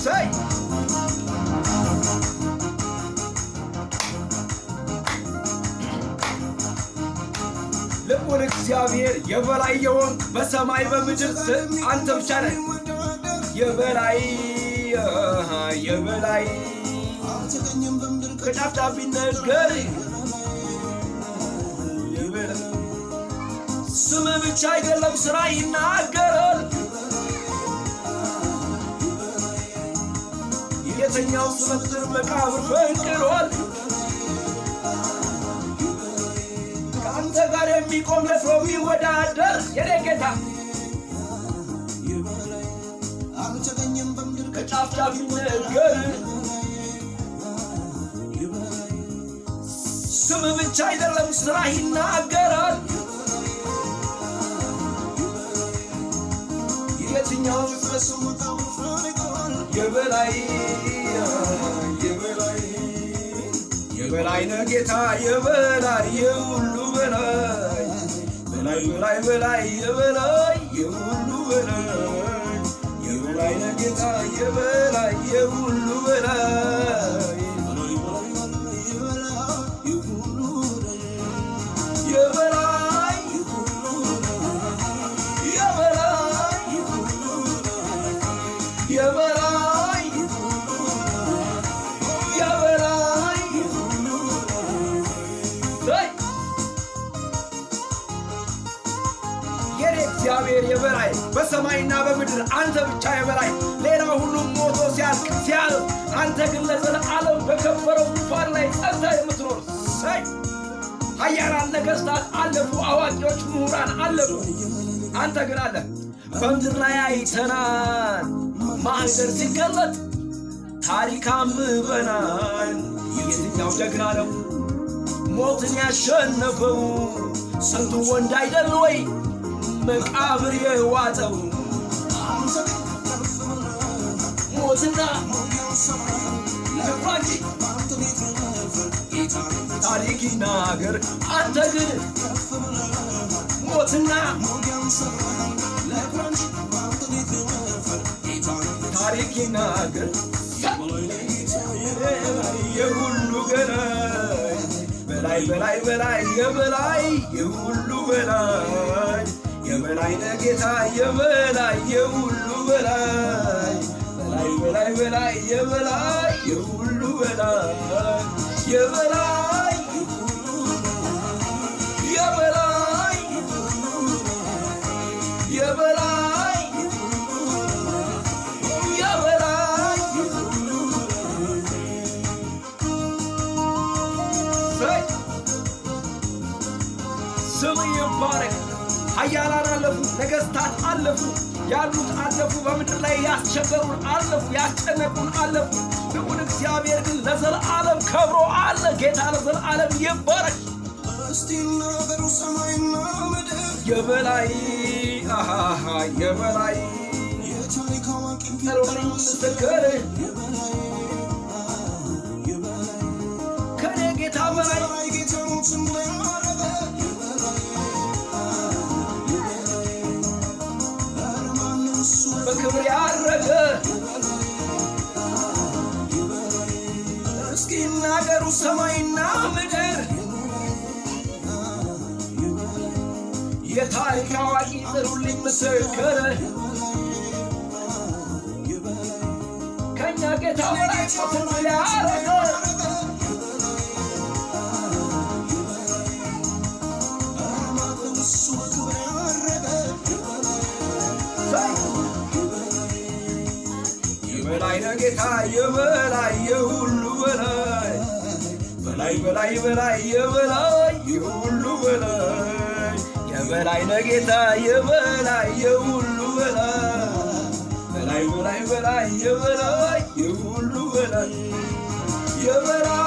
ሰይ ልዑል እግዚአብሔር የበላይ የሆንክ በሰማይ በምድር አንተ ብቻ ነህ የበላይ የበላይ ከጫፍ ጫፍ ቢነገር ስም ብቻ አይደለም ስራ ይናገራል የተኛው ስመጥር መቃብር ፈንቅሏል ከአንተ ጋር የሚቆም ለሰው የሚወዳደር የኔ ጌታ ከጫፍ ጫፍ ይነገር ስም ብቻ አይደለም ስራ ይናገራል የትኛው የበላይ የበላይ የበላይ ነው ጌታ የበላይ የሁሉ በላይ በላይ በላይ በላይ የበላይ የሁሉ በላይ የበላይ ነው ጌታ የበላይ የሁሉ በላይ እግዚአብሔር የበላይ በሰማይና በምድር አንተ ብቻ የበላይ ሌላው ሁሉ ሞቶ ሲያልፍ አንተ ግን ለዘላለም በከበረው ዙፋን ላይ ጸንተህ የምትኖር ሰይ ኃያላን ነገሥታት አለፉ አዋቂዎች ምሁራን አለፉ አንተ ግን አለ በምድር ላይ አይተናል ማህደር ሲገለጥ ታሪክ አንብበናል የትኛው ጀግና ነው ሞትን ያሸነፈው ስንቱ ወንድ አይደል ወይ መቃብር የዋጠው ሞትና ለፋጂ ታሪክ ይናገር አንተ ግን ሞትና ታሪክ ይናገር የሁሉ በላይ በላይ በላይ የበላይ የሁሉ በላይ የበላይ ጌታ የበላይ የሁሉ በላይ በላይ በላይ በላይ የበላይ የሁሉ በላይ የበላይ የበላይ የበላይ የበላይ ስም ይባረክ ኃያላን አለፉ ነገሥታት አለፉ ያሉት አለፉ በምድር ላይ ያስቸገሩን አለፉ ያስጨነቁን አለፉ ልዑል እግዚአብሔር ግን ለዘላለም ከብሮ አለ ጌታ ለዘላለም ይባረክ የበላይ የበላይ ምስክር ከኔ ጌታ በላይ በክብር ያረገ እስኪ ናገሩ ሰማይና ምድር የታሪክ አዋቂ ጥሩልኝ ምስክር ከእኛ ጌታ በላይ ሞትን ያረገ የበላይ ጌታ የበላይ የሁሉ በላይ በላይ በላይ በላይ የበላይ የሁሉ በላይ የበላይ ጌታ የበላይ የሁሉ በላይ በላይ በላይ በላይ የበላይ የሁሉ በላይ የበላይ